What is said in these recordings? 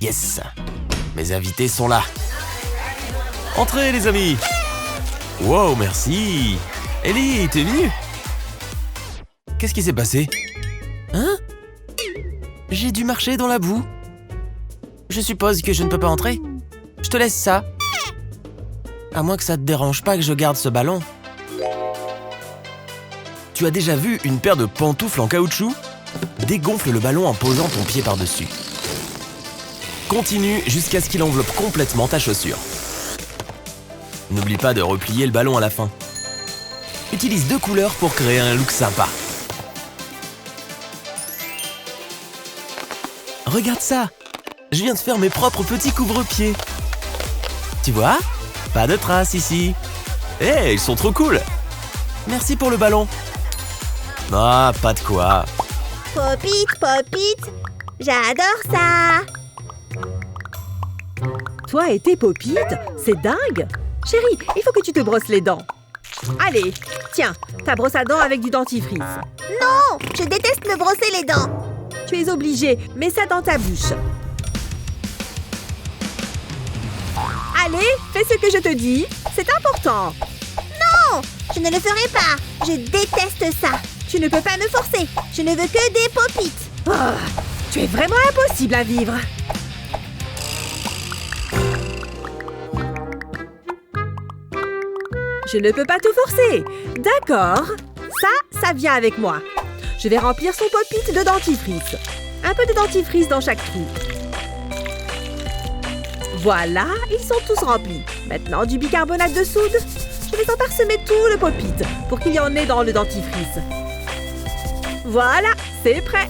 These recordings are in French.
Yes! Mes invités sont là. Entrez les amis! Wow, merci! Ellie, t'es venue? Qu'est-ce qui s'est passé? Hein? J'ai dû marcher dans la boue. Je suppose que je ne peux pas entrer. Je te laisse ça. À moins que ça te dérange pas que je garde ce ballon. Tu as déjà vu une paire de pantoufles en caoutchouc? Dégonfle le ballon en posant ton pied par-dessus. Continue jusqu'à ce qu'il enveloppe complètement ta chaussure. N'oublie pas de replier le ballon à la fin. Utilise 2 couleurs pour créer un look sympa. Regarde ça! Je viens de faire mes propres petits couvre-pieds. Tu vois? Pas de traces ici. Hé, ils sont trop cool! Merci pour le ballon. Ah, pas de quoi. Pop-it, Pop-it, j'adore ça. Toi et tes Pop-it, c'est dingue. Chérie, il faut que tu te brosses les dents. Allez, tiens, ta brosse à dents avec du dentifrice. Non, je déteste me brosser les dents. Tu es obligé, mets ça dans ta bouche. Allez, fais ce que je te dis, c'est important. Non, je ne le ferai pas. Je déteste ça. Tu ne peux pas me forcer. Je ne veux que des Pop-it. Oh, tu es vraiment impossible à vivre. Je ne peux pas te forcer. D'accord. Ça vient avec moi. Je vais remplir son Pop-it de dentifrice. Un peu de dentifrice dans chaque trou. Voilà, ils sont tous remplis. Maintenant, du bicarbonate de soude. Je vais en parsemer tout le Pop-it pour qu'il y en ait dans le dentifrice. Voilà, c'est prêt.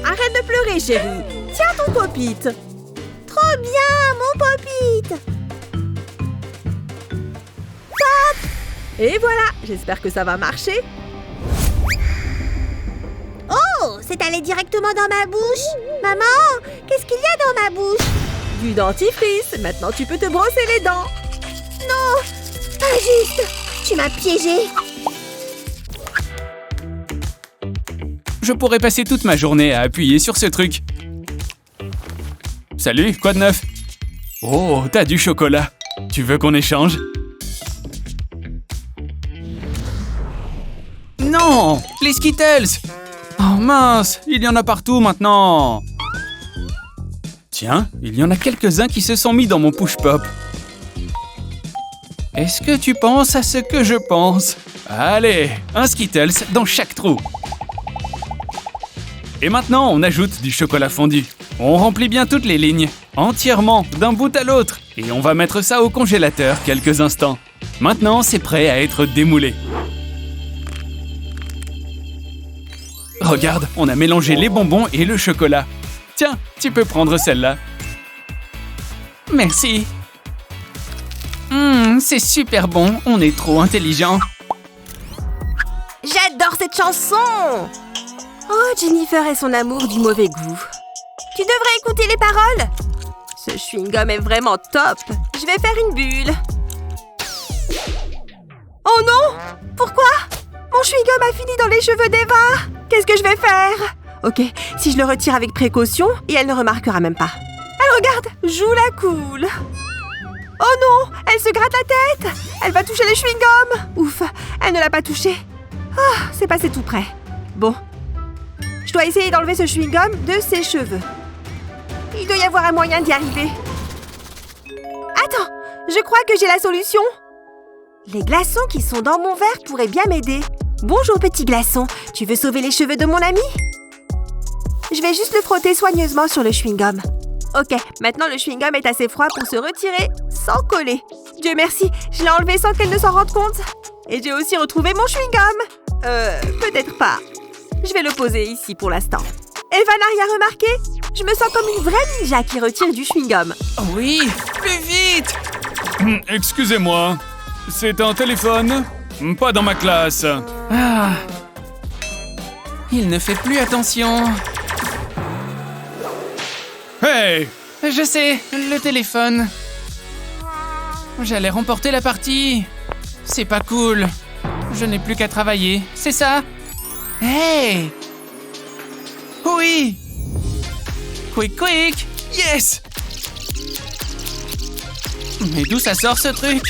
Arrête de pleurer, chérie. Tiens ton Pop-it. Trop bien, mon Pop-it. Et voilà, j'espère que ça va marcher. Oh, c'est allé directement dans ma bouche. Maman, qu'est-ce qu'il y a dans ma bouche? Du dentifrice. Maintenant, tu peux te brosser les dents. Non, injuste. Tu m'as piégée. Je pourrais passer toute ma journée à appuyer sur ce truc. Salut, quoi de neuf? Oh, t'as du chocolat. Tu veux qu'on échange? Non, les Skittles! Oh mince, il y en a partout maintenant. Tiens, il y en a quelques-uns qui se sont mis dans mon push-pop. Est-ce que tu penses à ce que je pense? Allez, un Skittles dans chaque trou. Et maintenant, on ajoute du chocolat fondu. On remplit bien toutes les lignes, entièrement, d'un bout à l'autre. Et on va mettre ça au congélateur quelques instants. Maintenant, c'est prêt à être démoulé. Regarde, on a mélangé les bonbons et le chocolat. Tiens, tu peux prendre celle-là. Merci. C'est super bon, on est trop intelligents. J'adore cette chanson. Oh, Jennifer et son amour du mauvais goût. Tu devrais écouter les paroles. Ce chewing-gum est vraiment top. Je vais faire une bulle. Oh non! Pourquoi? Mon chewing-gum a fini dans les cheveux d'Eva. Qu'est-ce que je vais faire? Ok, si je le retire avec précaution, et elle ne remarquera même pas. Elle regarde, joue la cool. Oh non, elle se gratte la tête. Elle va toucher les chewing-gums. Ouf, elle ne l'a pas touché. Ah, c'est passé tout près. Bon, je dois essayer d'enlever ce chewing-gum de ses cheveux. Il doit y avoir un moyen d'y arriver. Attends, je crois que j'ai la solution. Les glaçons qui sont dans mon verre pourraient bien m'aider. Bonjour petit glaçon, tu veux sauver les cheveux de mon ami? Je vais juste le frotter soigneusement sur le chewing-gum. Ok, maintenant le chewing-gum est assez froid pour se retirer sans coller. Dieu merci, je l'ai enlevé sans qu'elle ne s'en rende compte. Et j'ai aussi retrouvé mon chewing-gum. Peut-être pas. Je vais le poser ici pour l'instant. Eva n'a rien remarqué? Je me sens comme une vraie ninja qui retire du chewing-gum. Oui, plus vite! Excusez-moi, c'est un téléphone? Pas dans ma classe. Ah. Il ne fait plus attention. Hey! Je sais, le téléphone. J'allais remporter la partie. C'est pas cool. Je n'ai plus qu'à travailler, c'est ça? Hey! Oui! Quick, quick! Yes! Mais d'où ça sort ce truc?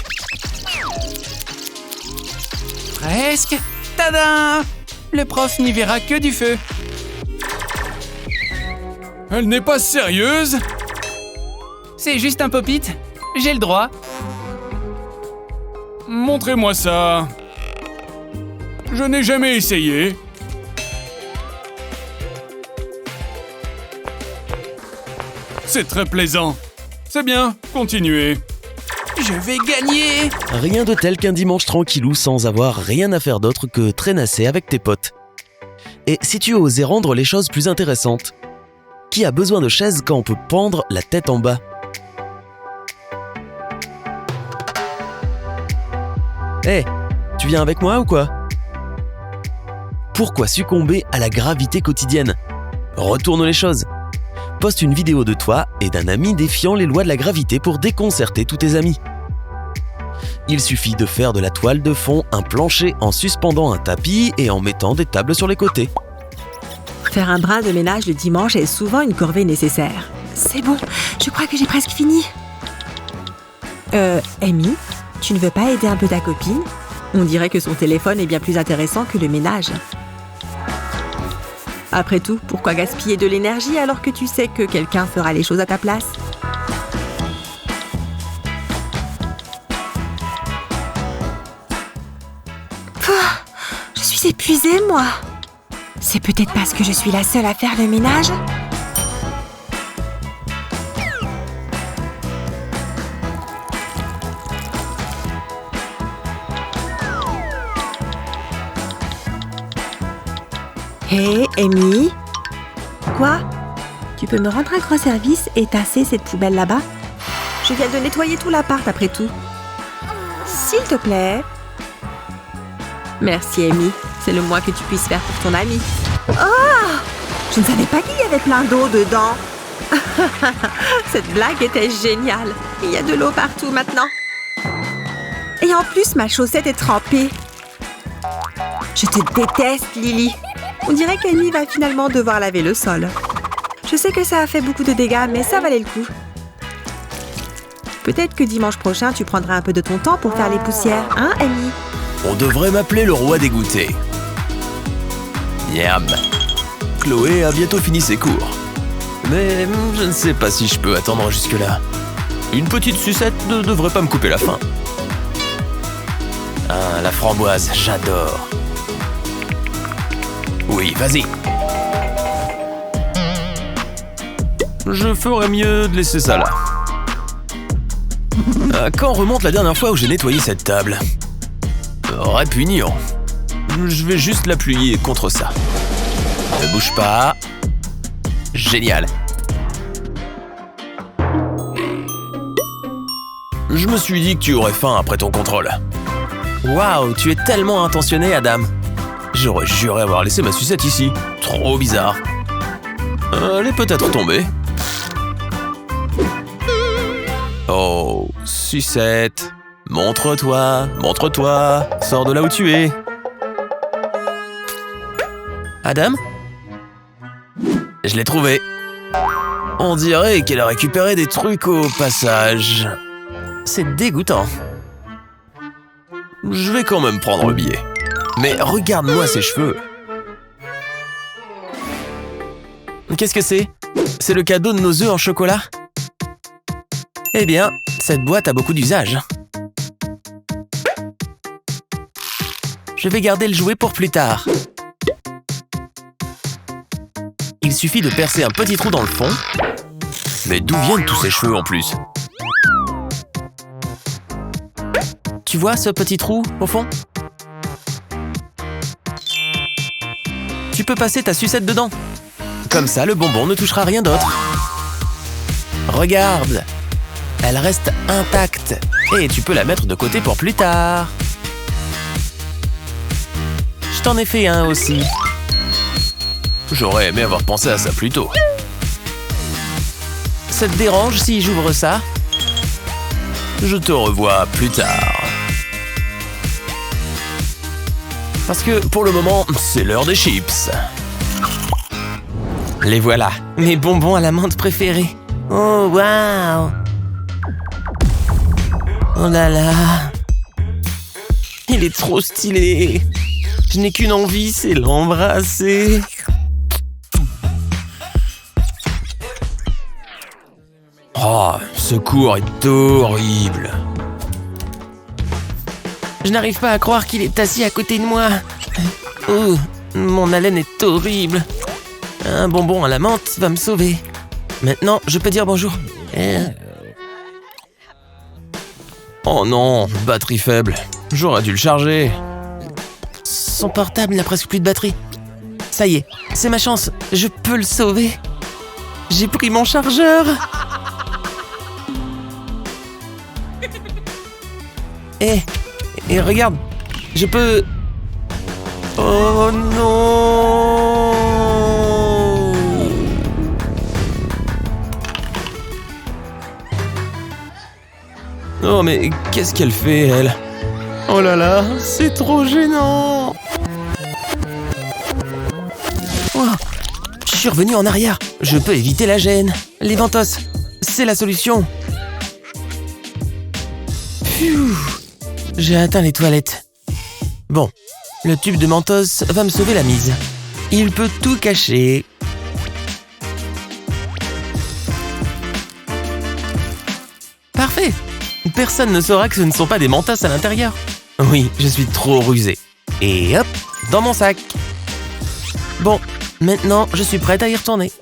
Presque! Tada! Le prof n'y verra que du feu. Elle n'est pas sérieuse? C'est juste un pop-it. J'ai le droit. Montrez-moi ça. Je n'ai jamais essayé. C'est très plaisant. C'est bien, continuez. Je vais gagner! Rien de tel qu'un dimanche tranquillou sans avoir rien à faire d'autre que traînasser avec tes potes. Et si tu osais rendre les choses plus intéressantes, qui a besoin de chaises quand on peut pendre la tête en bas? Hé, tu viens avec moi ou quoi? Pourquoi succomber à la gravité quotidienne? Retourne les choses. Poste une vidéo de toi et d'un ami défiant les lois de la gravité pour déconcerter tous tes amis. Il suffit de faire de la toile de fond un plancher en suspendant un tapis et en mettant des tables sur les côtés. Faire un brin de ménage le dimanche est souvent une corvée nécessaire. C'est bon, je crois que j'ai presque fini. Amy, tu ne veux pas aider un peu ta copine? On dirait que son téléphone est bien plus intéressant que le ménage. Après tout, pourquoi gaspiller de l'énergie alors que tu sais que quelqu'un fera les choses à ta place? Je suis épuisée, moi. C'est peut-être parce que je suis la seule à faire le ménage? Hé, Amy? Quoi? Tu peux me rendre un grand service et tasser cette poubelle là-bas? Je viens de nettoyer tout l'appart après tout. S'il te plaît. Merci, Amy. C'est le moins que tu puisses faire pour ton ami. Oh! Je ne savais pas qu'il y avait plein d'eau dedans. Cette blague était géniale. Il y a de l'eau partout maintenant. Et en plus, ma chaussette est trempée. Je te déteste, Lily. On dirait qu'Amy va finalement devoir laver le sol. Je sais que ça a fait beaucoup de dégâts, mais ça valait le coup. Peut-être que dimanche prochain, tu prendras un peu de ton temps pour faire les poussières, hein, Amy? On devrait m'appeler le roi des goûters. Miam. Chloé a bientôt fini ses cours. Mais je ne sais pas si je peux attendre jusque-là. Une petite sucette ne devrait pas me couper la faim. Ah, la framboise, j'adore. Oui, vas-y. Je ferais mieux de laisser ça là. Quand remonte la dernière fois où j'ai nettoyé cette table? Répugnant. Je vais juste l'appuyer contre ça. Ne bouge pas. Génial. Je me suis dit que tu aurais faim après ton contrôle. Waouh, tu es tellement intentionné, Adam. J'aurais juré avoir laissé ma sucette ici. Trop bizarre. Elle est peut-être tombée. Oh, sucette. Montre-toi, montre-toi. Sors de là où tu es. Adam? Je l'ai trouvée. On dirait qu'elle a récupéré des trucs au passage. C'est dégoûtant. Je vais quand même prendre le billet. Mais regarde-moi ces cheveux. Qu'est-ce que c'est? C'est le cadeau de nos œufs en chocolat? Eh bien, cette boîte a beaucoup d'usage. Je vais garder le jouet pour plus tard. Il suffit de percer un petit trou dans le fond. Mais d'où viennent tous ces cheveux en plus? Tu vois ce petit trou au fond? Tu peux passer ta sucette dedans. Comme ça, le bonbon ne touchera rien d'autre. Regarde, elle reste intacte. Et tu peux la mettre de côté pour plus tard. Je t'en ai fait un aussi. J'aurais aimé avoir pensé à ça plus tôt. Ça te dérange si j'ouvre ça? Je te revois plus tard. Parce que pour le moment, c'est l'heure des chips. Les voilà, mes bonbons à la menthe préférés. Oh, waouh! Oh là là! Il est trop stylé! Je n'ai qu'une envie, c'est l'embrasser. Oh, ce cours est horrible. Je n'arrive pas à croire qu'il est assis à côté de moi. Oh, mon haleine est horrible. Un bonbon à la menthe va me sauver. Maintenant, je peux dire bonjour. Oh non, batterie faible. J'aurais dû le charger. Son portable n'a presque plus de batterie. Ça y est, c'est ma chance. Je peux le sauver. J'ai pris mon chargeur. Et regarde, je peux... Oh non! Oh mais qu'est-ce qu'elle fait, elle? Oh là là, c'est trop gênant! Oh, je suis revenu en arrière. Je peux éviter la gêne. Les Mentos, c'est la solution. Pfiou. J'ai atteint les toilettes. Bon, le tube de Mentos va me sauver la mise. Il peut tout cacher. Parfait. Personne ne saura que ce ne sont pas des Mentos à l'intérieur. Oui, je suis trop rusé. Et hop, dans mon sac. Bon, maintenant, je suis prête à y retourner.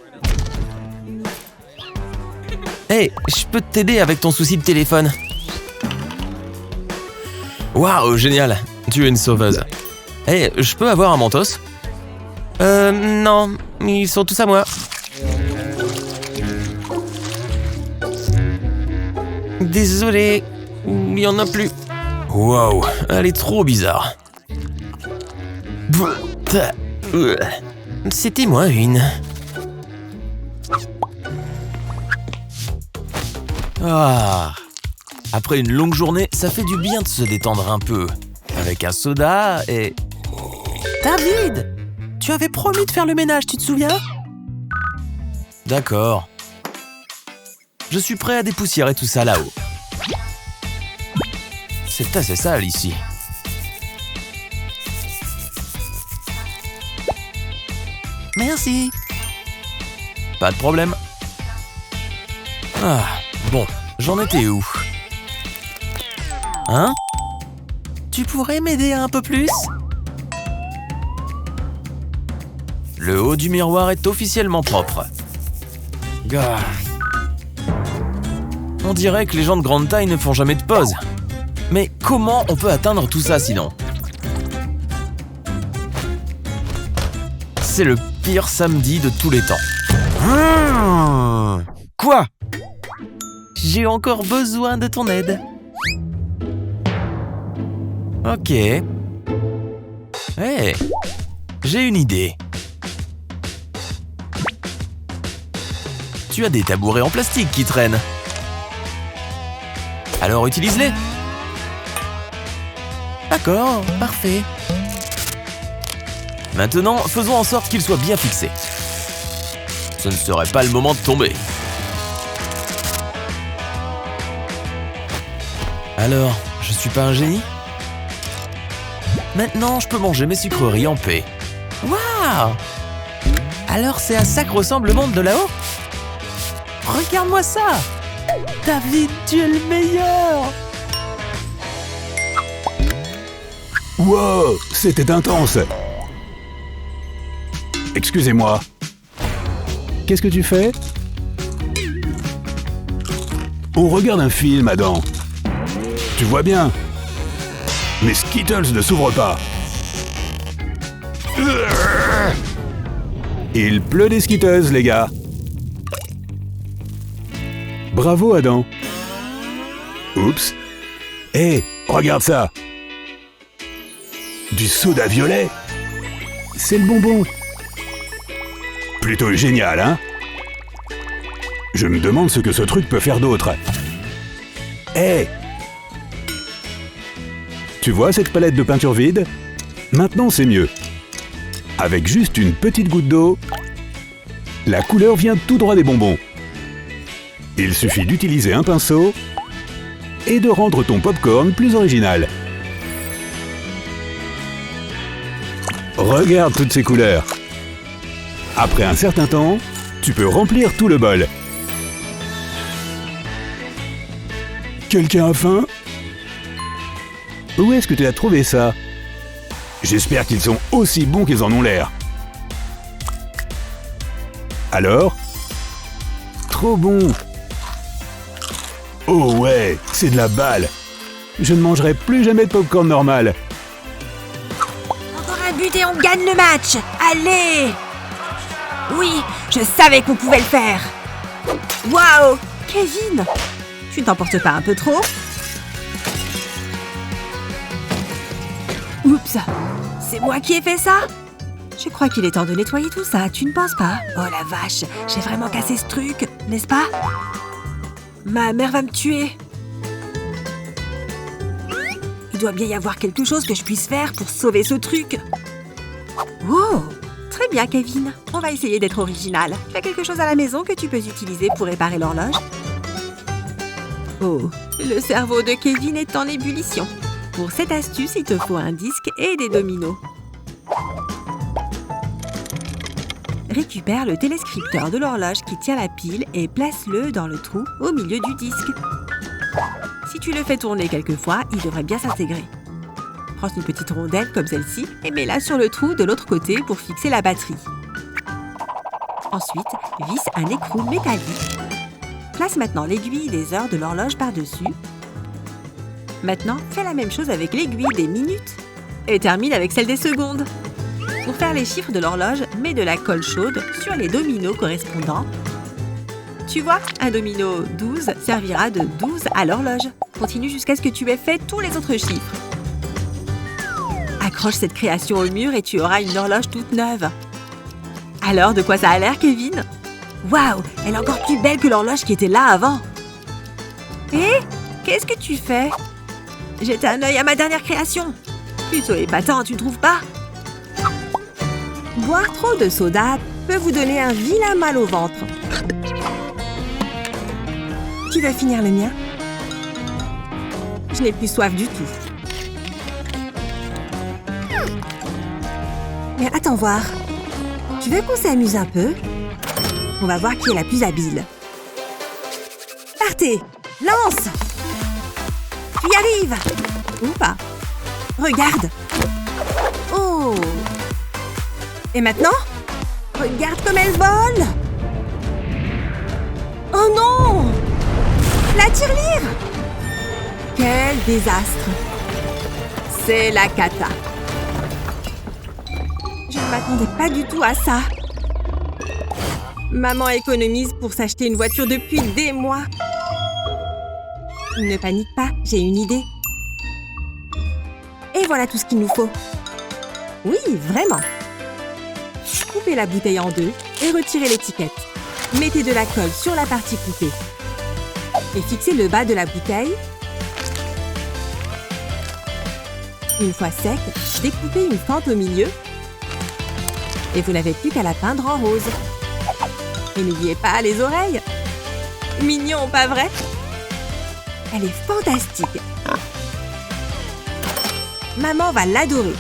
Hey, je peux t'aider avec ton souci de téléphone. Waouh, génial. Tu es une sauveuse. Hey, je peux avoir un Mentos? Non, ils sont tous à moi. Désolé, il n'y en a plus. Waouh, elle est trop bizarre. C'était moi une. Ah. Après une longue journée, ça fait du bien de se détendre un peu. Avec un soda et... David! Tu avais promis de faire le ménage, tu te souviens? D'accord. Je suis prêt à dépoussiérer tout ça là-haut. C'est assez sale ici. Merci. Pas de problème. Ah, bon, j'en étais où? Hein? Tu pourrais m'aider un peu plus? Le haut du miroir est officiellement propre. Gah. On dirait que les gens de grande taille ne font jamais de pause. Mais comment on peut atteindre tout ça sinon? C'est le pire samedi de tous les temps. Quoi? J'ai encore besoin de ton aide. Ok. Hey, j'ai une idée. Tu as des tabourets en plastique qui traînent. Alors utilise-les. D'accord, parfait. Maintenant, faisons en sorte qu'ils soient bien fixés. Ce ne serait pas le moment de tomber. Alors, je suis pas un génie? Maintenant, je peux manger mes sucreries en paix. Waouh! Alors c'est à ça que ressemble le monde de là-haut? Regarde-moi ça! David, tu es le meilleur! Wow, c'était intense! Excusez-moi. Qu'est-ce que tu fais? On regarde un film, Adam. Tu vois bien. Mes Skittles ne s'ouvrent pas. Il pleut des Skittles, les gars. Bravo, Adam. Oups. Hé, regarde ça. Du soda violet. C'est le bonbon. Plutôt génial, hein? Je me demande ce que ce truc peut faire d'autre. Hé! Tu vois cette palette de peinture vide? Maintenant, c'est mieux. Avec juste une petite goutte d'eau, La couleur vient tout droit des bonbons. Il suffit d'utiliser un pinceau et de rendre ton popcorn plus original. Regarde toutes ces couleurs. Après un certain temps, tu peux remplir tout le bol. Quelqu'un a faim? Où est-ce que tu as trouvé ça? J'espère qu'ils sont aussi bons qu'ils en ont l'air. Alors? Trop bon! Oh ouais, c'est de la balle! Je ne mangerai plus jamais de popcorn normal. Encore un but et on gagne le match. Allez! Oui, je savais qu'on pouvait le faire. Waouh! Kevin! Tu ne t'emportes pas un peu trop? Oups! C'est moi qui ai fait ça? Je crois qu'il est temps de nettoyer tout ça, tu ne penses pas? Oh la vache, j'ai vraiment cassé ce truc, n'est-ce pas? Ma mère va me tuer. Il doit bien y avoir quelque chose que je puisse faire pour sauver ce truc. Wow! Très bien, Kevin. On va essayer d'être original. Tu as quelque chose à la maison que tu peux utiliser pour réparer l'horloge? Oh, le cerveau de Kevin est en ébullition. Pour cette astuce, il te faut un disque et des dominos. Récupère le téléscripteur de l'horloge qui tient la pile et place-le dans le trou au milieu du disque. Si tu le fais tourner quelques fois, il devrait bien s'intégrer. Prends une petite rondelle comme celle-ci et mets-la sur le trou de l'autre côté pour fixer la batterie. Ensuite, visse un écrou métallique. Place maintenant l'aiguille des heures de l'horloge par-dessus. Maintenant, fais la même chose avec l'aiguille des minutes. Et termine avec celle des secondes. Pour faire les chiffres de l'horloge, mets de la colle chaude sur les dominos correspondants. Tu vois, un domino 12 servira de 12 à l'horloge. Continue jusqu'à ce que tu aies fait tous les autres chiffres. Accroche cette création au mur et tu auras une horloge toute neuve. Alors, de quoi ça a l'air, Kevin? Waouh, elle est encore plus belle que l'horloge qui était là avant. Hé, qu'est-ce que tu fais? Jette un œil à ma dernière création. Plutôt épatant, tu ne trouves pas? Boire trop de soda peut vous donner un vilain mal au ventre. Tu veux finir le mien? Je n'ai plus soif du tout. Mais attends voir. Tu veux qu'on s'amuse un peu? On va voir qui est la plus habile. Partez! Lance! Tu y arrives! Ou pas? Regarde! Oh! Et maintenant? Regarde comme elle vole! Oh non! La tirelire! Quel désastre! C'est la cata. Je ne m'attendais pas du tout à ça. Maman économise pour s'acheter une voiture depuis des mois. Ne panique pas, j'ai une idée. Et voilà tout ce qu'il nous faut. Oui, vraiment. Coupez la bouteille en deux et retirez l'étiquette. Mettez de la colle sur la partie coupée. Et fixez le bas de la bouteille. Une fois sec, découpez une fente au milieu. Et vous n'avez plus qu'à la peindre en rose. Et n'oubliez pas les oreilles. Mignon, pas vrai? Elle est fantastique. Maman va l'adorer.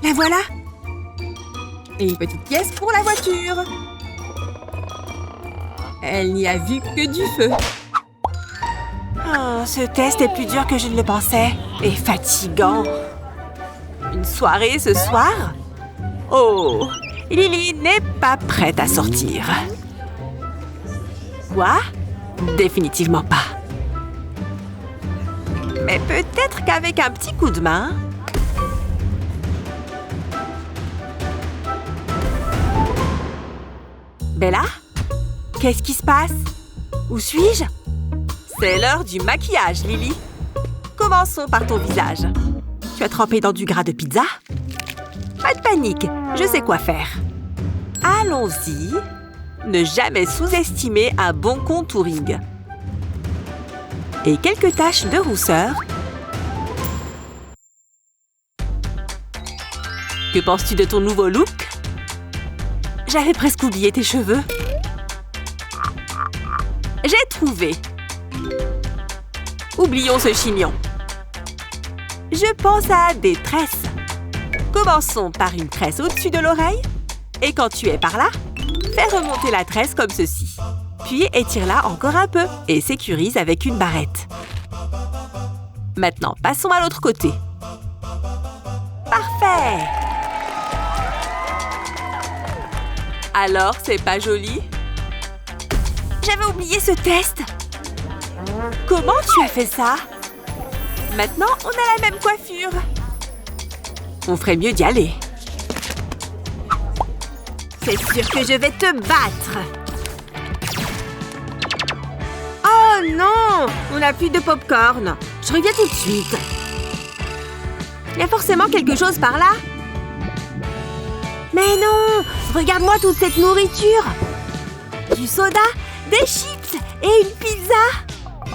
La voilà. Et une petite pièce pour la voiture. Elle n'y a vu que du feu. Oh, ce test est plus dur que je ne le pensais. Et fatigant. Une soirée ce soir? Oh, Lily n'est pas prête à sortir. Quoi? Définitivement pas. Mais peut-être qu'avec un petit coup de main... Bella? Qu'est-ce qui se passe? Où suis-je? C'est l'heure du maquillage, Lily. Commençons par ton visage. Tu as trempé dans du gras de pizza? Pas de panique, je sais quoi faire. Allons-y. Ne jamais sous-estimer un bon contouring. Et quelques taches de rousseur. Que penses-tu de ton nouveau look? J'avais presque oublié tes cheveux. J'ai trouvé. Oublions ce chignon. Je pense à des tresses. Commençons par une tresse au-dessus de l'oreille. Et quand tu es par là, fais remonter la tresse comme ceci. Puis étire-la encore un peu et sécurise avec une barrette. Maintenant, passons à l'autre côté. Parfait! Alors, c'est pas joli? J'avais oublié ce test! Comment tu as fait ça? Maintenant, on a la même coiffure. On ferait mieux d'y aller. C'est sûr que je vais te battre. Oh non! On n'a plus de pop-corn. Je reviens tout de suite. Il y a forcément quelque chose par là. Mais non! Regarde-moi toute cette nourriture! Du soda, des chips et une pizza!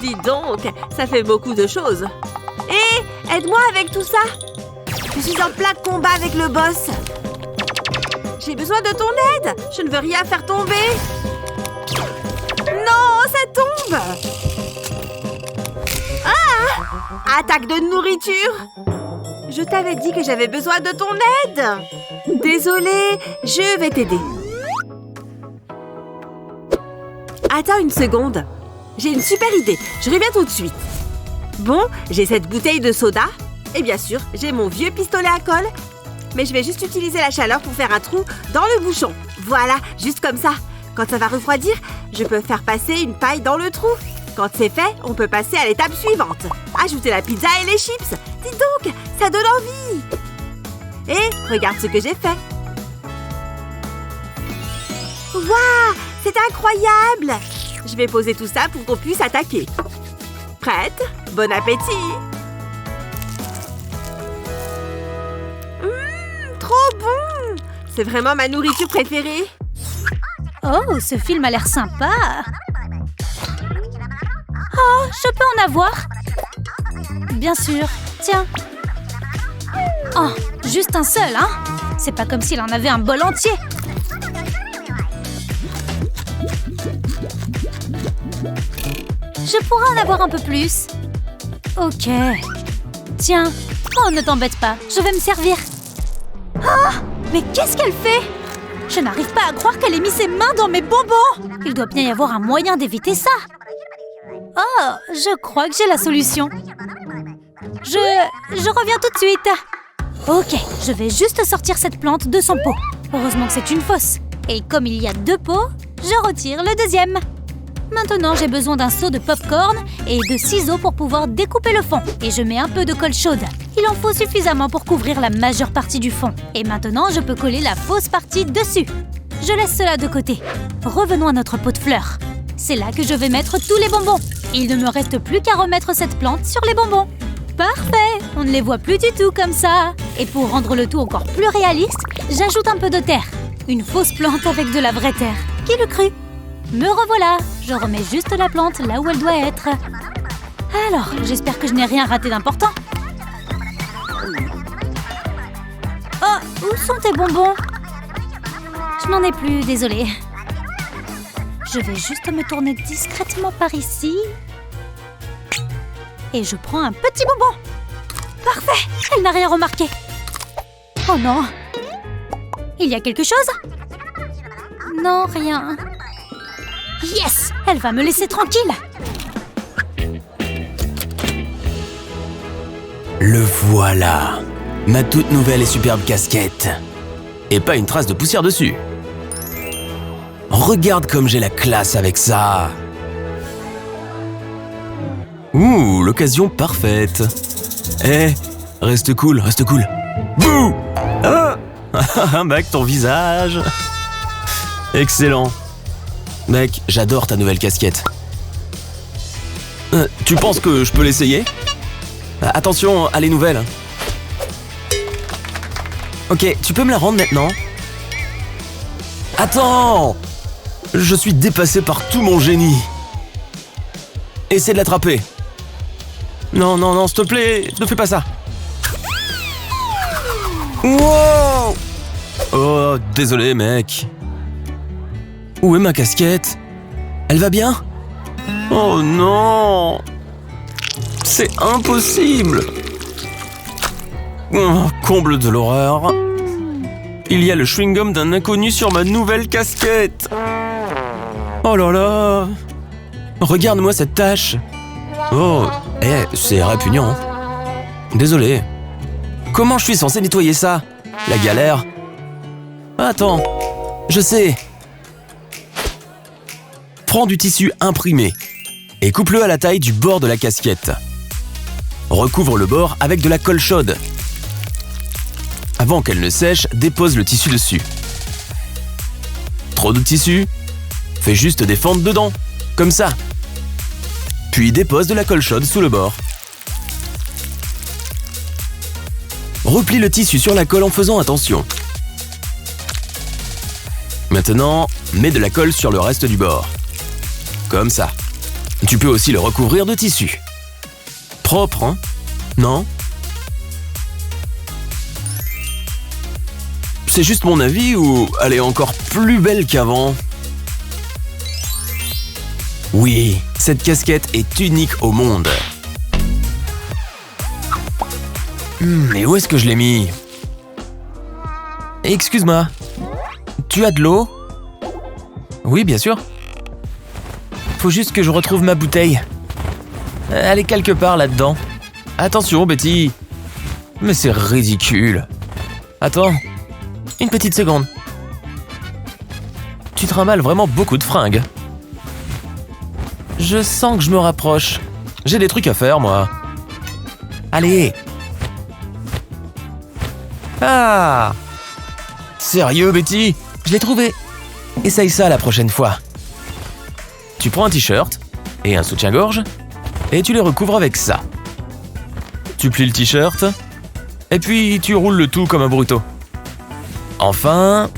Dis donc, ça fait beaucoup de choses. Hé, aide-moi avec tout ça! Je suis en plein combat avec le boss. J'ai besoin de ton aide! Je ne veux rien faire tomber! Non, ça tombe! Ah! Attaque de nourriture! Je t'avais dit que j'avais besoin de ton aide! Désolée, je vais t'aider. Attends une seconde. J'ai une super idée. Je reviens tout de suite. Bon, j'ai cette bouteille de soda. Et bien sûr, j'ai mon vieux pistolet à colle. Mais je vais juste utiliser la chaleur pour faire un trou dans le bouchon. Voilà, juste comme ça. Quand ça va refroidir, je peux faire passer une paille dans le trou. Quand c'est fait, on peut passer à l'étape suivante. Ajouter la pizza et les chips. Dis donc, ça donne envie. Et regarde ce que j'ai fait. Waouh, c'est incroyable! Je vais poser tout ça pour qu'on puisse attaquer. Prête? Bon appétit! Trop bon! C'est vraiment ma nourriture préférée. Oh, ce film a l'air sympa. Oh, je peux en avoir? Bien sûr. Tiens. Oh, juste un seul, hein? C'est pas comme s'il en avait un bol entier. Je pourrais en avoir un peu plus. Ok. Tiens. Oh, ne t'embête pas. Je vais me servir. Ah! Mais qu'est-ce qu'elle fait? Je n'arrive pas à croire qu'elle ait mis ses mains dans mes bonbons. Il doit bien y avoir un moyen d'éviter ça. Oh, je crois que j'ai la solution. Je reviens tout de suite. Ok, je vais juste sortir cette plante de son pot. Heureusement que c'est une fosse. Et comme il y a 2 pots, je retire le deuxième. Maintenant, j'ai besoin d'un seau de pop-corn et de ciseaux pour pouvoir découper le fond. Et je mets un peu de colle chaude. Il en faut suffisamment pour couvrir la majeure partie du fond. Et maintenant, je peux coller la fausse partie dessus. Je laisse cela de côté. Revenons à notre pot de fleurs. C'est là que je vais mettre tous les bonbons. Il ne me reste plus qu'à remettre cette plante sur les bonbons. Parfait! On ne les voit plus du tout comme ça. Et pour rendre le tout encore plus réaliste, j'ajoute un peu de terre. Une fausse plante avec de la vraie terre. Qui le crut? Me revoilà! Je remets juste la plante là où elle doit être. Alors, j'espère que je n'ai rien raté d'important. Oh, où sont tes bonbons? Je n'en ai plus, désolée. Je vais juste me tourner discrètement par ici. Et je prends un petit bonbon. Parfait! Elle n'a rien remarqué. Oh non! Il y a quelque chose? Non, rien. Yes! Elle va me laisser tranquille. Le voilà. Ma toute nouvelle et superbe casquette. Et pas une trace de poussière dessus. Regarde comme j'ai la classe avec ça. Ouh, l'occasion parfaite. Eh, reste cool, reste cool. Bouh! Ah, mec, ton visage. Excellent. Mec, j'adore ta nouvelle casquette. Tu penses que je peux l'essayer? Attention, elle est nouvelle. Ok, tu peux me la rendre maintenant? Attends! Je suis dépassé par tout mon génie. Essaie de l'attraper. Non, non, non, s'il te plaît, ne fais pas ça. Wow! Oh, désolé, mec. Où est ma casquette? Elle va bien? Oh non! C'est impossible! Oh, comble de l'horreur! Il y a le chewing-gum d'un inconnu sur ma nouvelle casquette! Oh là là! Regarde-moi cette tache! Oh, c'est répugnant. Hein. Désolé. Comment je suis censé nettoyer ça? La galère. Attends, je sais. Prends du tissu imprimé et coupe-le à la taille du bord de la casquette. Recouvre le bord avec de la colle chaude. Avant qu'elle ne sèche, dépose le tissu dessus. Trop de tissu? Fais juste des fentes dedans, comme ça. Puis dépose de la colle chaude sous le bord. Replie le tissu sur la colle en faisant attention. Maintenant, mets de la colle sur le reste du bord. Comme ça. Tu peux aussi le recouvrir de tissu. Propre, hein? Non? C'est juste mon avis ou elle est encore plus belle qu'avant? Oui, cette casquette est unique au monde. Mais où est-ce que je l'ai mis? Excuse-moi. Tu as de l'eau? Oui, bien sûr. Faut juste que je retrouve ma bouteille. Elle est quelque part là-dedans. Attention, Betty. Mais c'est ridicule. Attends. Une petite seconde. Tu trimbales vraiment beaucoup de fringues. Je sens que je me rapproche. J'ai des trucs à faire, moi. Allez. Ah! Sérieux, Betty? Je l'ai trouvé. Essaye ça la prochaine fois. Tu prends un t-shirt et un soutien-gorge et tu les recouvres avec ça. Tu plies le t-shirt et puis tu roules le tout comme un bruto. Enfin,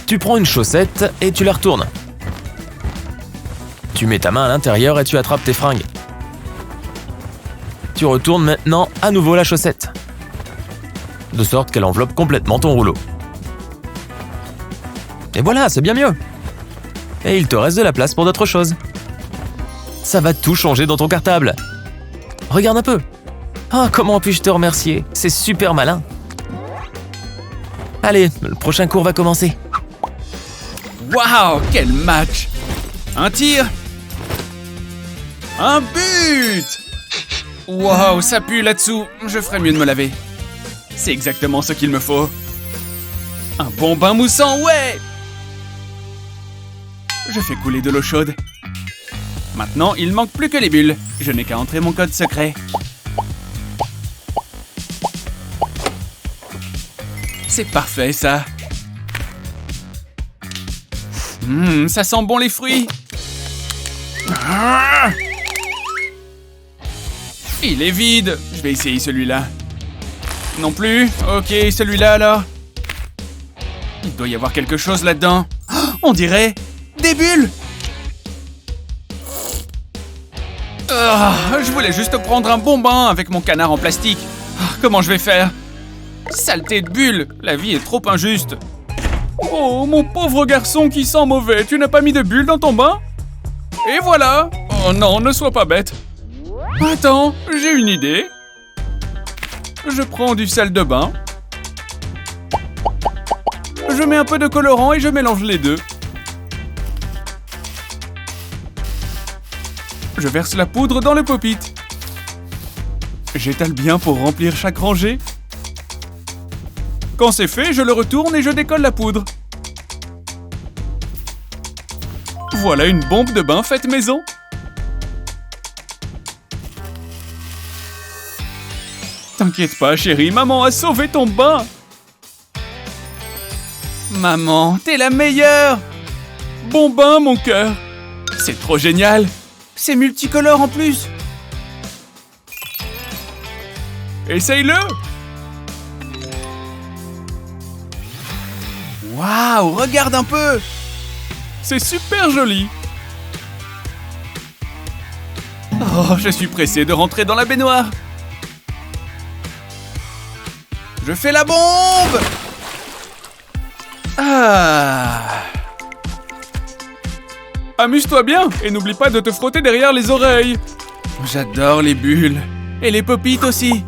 tu prends une chaussette et tu la retournes. Tu mets ta main à l'intérieur et tu attrapes tes fringues. Tu retournes maintenant à nouveau la chaussette, de sorte qu'elle enveloppe complètement ton rouleau. Et voilà, c'est bien mieux. Et il te reste de la place pour d'autres choses. Ça va tout changer dans ton cartable. Regarde un peu. Oh, comment puis-je te remercier? C'est super malin. Allez, le prochain cours va commencer. Waouh, quel match! Un tir! Un but! Waouh, ça pue là-dessous. Je ferais mieux de me laver. C'est exactement ce qu'il me faut. Un bon bain moussant, ouais! Je fais couler de l'eau chaude. Maintenant, il manque plus que les bulles. Je n'ai qu'à entrer mon code secret. C'est parfait, ça. Ça sent bon les fruits. Ah! Il est vide. Je vais essayer celui-là. Non plus. Ok, celui-là alors. Il doit y avoir quelque chose là-dedans. Oh, on dirait des bulles. Je voulais juste prendre un bon bain avec mon canard en plastique. Comment je vais faire? Saleté de bulles. La vie est trop injuste. Oh, mon pauvre garçon qui sent mauvais. Tu n'as pas mis de bulles dans ton bain? Et voilà. Oh non, ne sois pas bête. Attends, j'ai une idée. Je prends du sel de bain. Je mets un peu de colorant et je mélange les deux. Je verse la poudre dans le pop-it. J'étale bien pour remplir chaque rangée. Quand c'est fait, je le retourne et je décolle la poudre. Voilà une bombe de bain faite maison. T'inquiète pas, chérie, maman a sauvé ton bain. Maman, t'es la meilleure. Bon bain, mon cœur. C'est trop génial. C'est multicolore en plus. Essaye-le. Waouh, regarde un peu. C'est super joli. Oh, je suis pressé de rentrer dans la baignoire. Je fais la bombe. Ah. Amuse-toi bien et n'oublie pas de te frotter derrière les oreilles. J'adore les bulles. Et les pop-it aussi.